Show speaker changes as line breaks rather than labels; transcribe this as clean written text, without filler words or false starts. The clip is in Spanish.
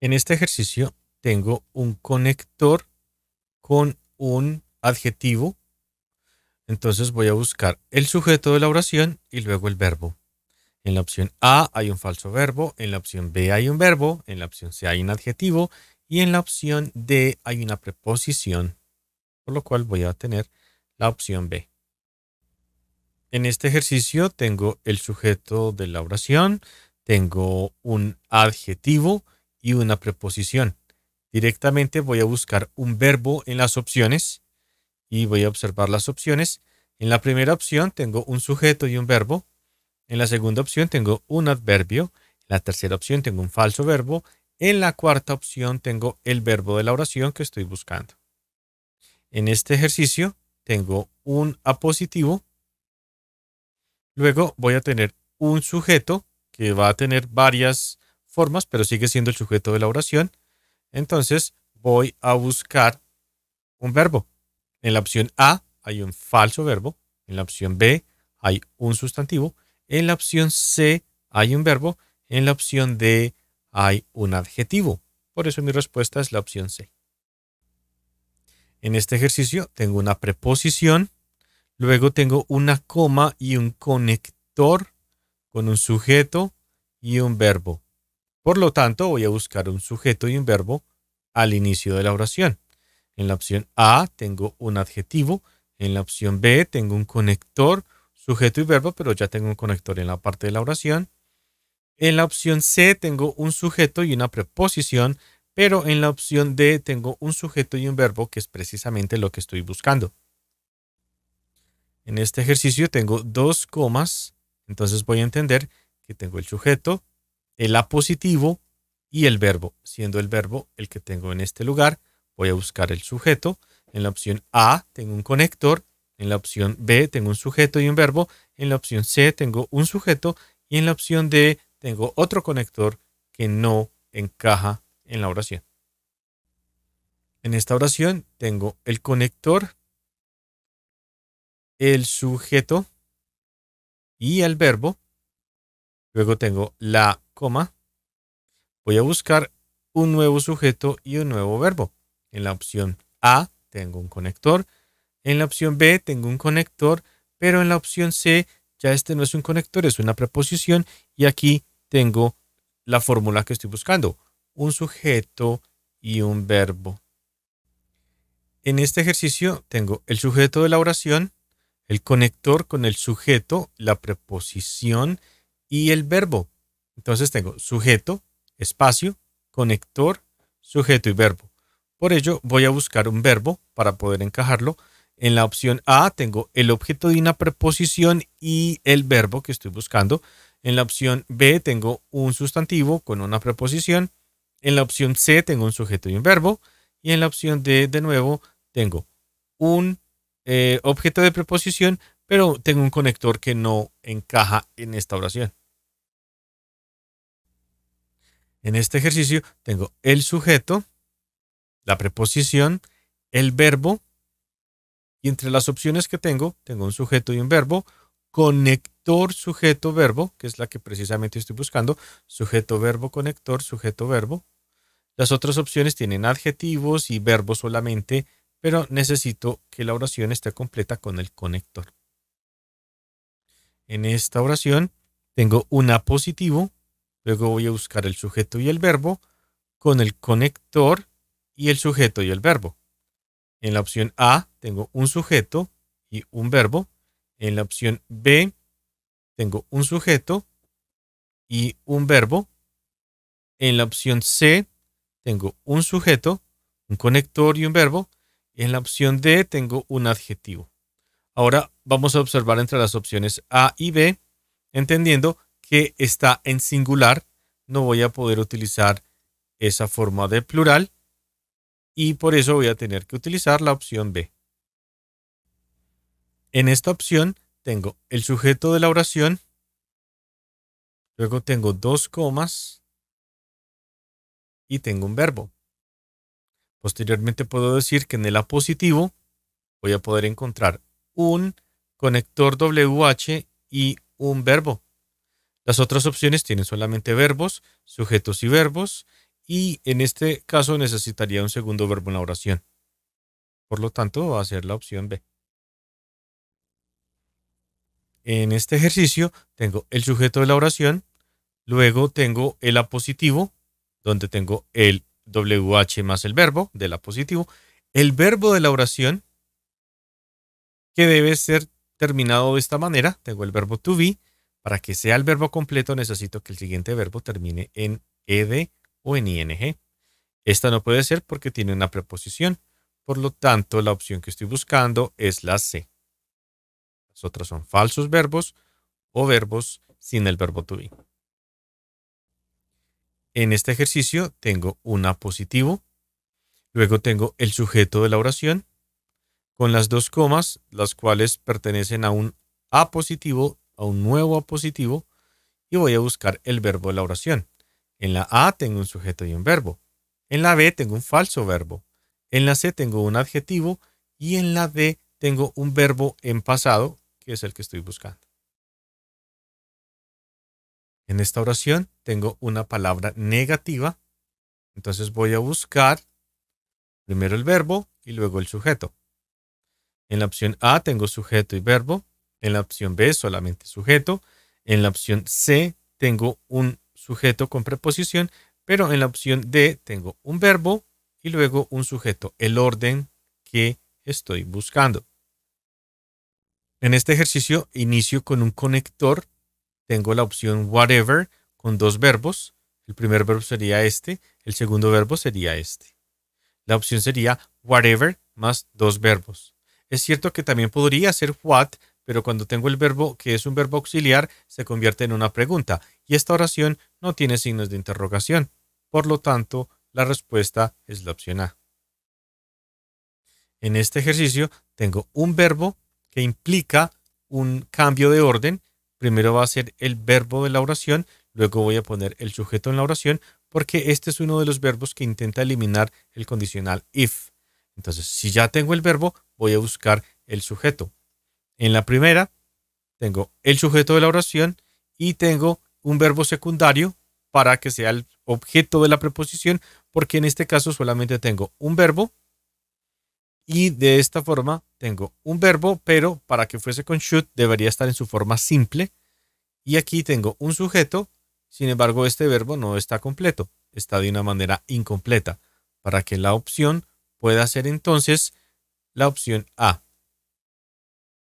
En este ejercicio tengo un conector con un adjetivo. Entonces voy a buscar el sujeto de la oración y luego el verbo. En la opción A hay un falso verbo, en la opción B hay un verbo, en la opción C hay un adjetivo y en la opción D hay una preposición, por lo cual voy a tener la opción B. En este ejercicio tengo el sujeto de la oración, tengo un adjetivo y una preposición. Directamente voy a buscar un verbo en las opciones y voy a observar las opciones. En la primera opción tengo un sujeto y un verbo. En la segunda opción tengo un adverbio. En la tercera opción tengo un falso verbo. En la cuarta opción tengo el verbo de la oración que estoy buscando. En este ejercicio tengo un apositivo. Luego voy a tener un sujeto que va a tener varias formas, pero sigue siendo el sujeto de la oración. Entonces voy a buscar un verbo. En la opción A hay un falso verbo. En la opción B hay un sustantivo. En la opción C hay un verbo. En la opción D hay un adjetivo. Por eso mi respuesta es la opción C. En este ejercicio tengo una preposición. Luego tengo una coma y un conector con un sujeto y un verbo. Por lo tanto, voy a buscar un sujeto y un verbo al inicio de la oración. En la opción A tengo un adjetivo. En la opción B tengo un conector, sujeto y verbo, pero ya tengo un conector en la parte de la oración. En la opción C tengo un sujeto y una preposición, pero en la opción D tengo un sujeto y un verbo, que es precisamente lo que estoy buscando. En este ejercicio tengo dos comas, entonces voy a entender que tengo el sujeto, el apositivo y el verbo, siendo el verbo el que tengo en este lugar. Voy a buscar el sujeto. En la opción A tengo un conector, en la opción B tengo un sujeto y un verbo, en la opción C tengo un sujeto y en la opción D tengo otro conector que no encaja en la oración. En esta oración tengo el conector, el sujeto y el verbo. Luego tengo la coma. Voy a buscar un nuevo sujeto y un nuevo verbo. En la opción A tengo un conector. En la opción B tengo un conector, pero en la opción C ya este no es un conector, es una preposición. Y aquí tengo la fórmula que estoy buscando. Un sujeto y un verbo. En este ejercicio tengo el sujeto de la oración, el conector con el sujeto, la preposición y el verbo. Entonces tengo sujeto, espacio, conector, sujeto y verbo. Por ello voy a buscar un verbo para poder encajarlo. En la opción A tengo el objeto de una preposición y el verbo que estoy buscando. En la opción B tengo un sustantivo con una preposición. En la opción C tengo un sujeto y un verbo. Y en la opción D, de nuevo, tengo un objeto de preposición, pero tengo un conector que no encaja en esta oración. En este ejercicio tengo el sujeto, la preposición, el verbo, y entre las opciones que tengo un sujeto y un verbo, conector, sujeto, verbo, que es la que precisamente estoy buscando, sujeto, verbo, conector, sujeto, verbo. Las otras opciones tienen adjetivos y verbos solamente, pero necesito que la oración esté completa con el conector. En esta oración tengo un apositivo, luego voy a buscar el sujeto y el verbo con el conector y el sujeto y el verbo. En la opción A tengo un sujeto y un verbo. En la opción B tengo un sujeto y un verbo. En la opción C tengo un sujeto, un conector y un verbo. Y en la opción D tengo un adjetivo. Ahora vamos a observar entre las opciones A y B, entendiendo que está en singular. No voy a poder utilizar esa forma de plural y por eso voy a tener que utilizar la opción B. En esta opción tengo el sujeto de la oración, luego tengo dos comas y tengo un verbo. Posteriormente puedo decir que en el apositivo voy a poder encontrar un conector WH y un verbo. Las otras opciones tienen solamente verbos, sujetos y verbos, y en este caso necesitaría un segundo verbo en la oración. Por lo tanto, va a ser la opción B. En este ejercicio tengo el sujeto de la oración, luego tengo el apositivo, donde tengo el WH más el verbo del apositivo, el verbo de la oración, que debe ser terminado de esta manera. Tengo el verbo to be. Para que sea el verbo completo necesito que el siguiente verbo termine en ed o en ing. Esta no puede ser porque tiene una preposición. Por lo tanto, la opción que estoy buscando es la C. Las otras son falsos verbos o verbos sin el verbo to be. En este ejercicio tengo un apositivo. Luego tengo el sujeto de la oración con las dos comas, las cuales pertenecen a un apositivo, a un nuevo apositivo, y voy a buscar el verbo de la oración. En la A tengo un sujeto y un verbo. En la B tengo un falso verbo. En la C tengo un adjetivo y en la D tengo un verbo en pasado, que es el que estoy buscando. En esta oración tengo una palabra negativa, entonces voy a buscar primero el verbo y luego el sujeto. En la opción A tengo sujeto y verbo. En la opción B solamente sujeto. En la opción C tengo un sujeto con preposición, pero en la opción D tengo un verbo y luego un sujeto, el orden que estoy buscando. En este ejercicio inicio con un conector. Tengo la opción whatever con dos verbos. El primer verbo sería este, el segundo verbo sería este. La opción sería whatever más dos verbos. Es cierto que también podría ser what, pero cuando tengo el verbo que es un verbo auxiliar, se convierte en una pregunta, y esta oración no tiene signos de interrogación. Por lo tanto, la respuesta es la opción A. En este ejercicio tengo un verbo que implica un cambio de orden. Primero va a ser el verbo de la oración, luego voy a poner el sujeto en la oración, porque este es uno de los verbos que intenta eliminar el condicional if. Entonces, si ya tengo el verbo, voy a buscar el sujeto. En la primera, tengo el sujeto de la oración y tengo un verbo secundario para que sea el objeto de la preposición, porque en este caso solamente tengo un verbo y de esta forma tengo un verbo, pero para que fuese con should debería estar en su forma simple. Y aquí tengo un sujeto, sin embargo este verbo no está completo, está de una manera incompleta, para que la opción pueda ser entonces la opción A.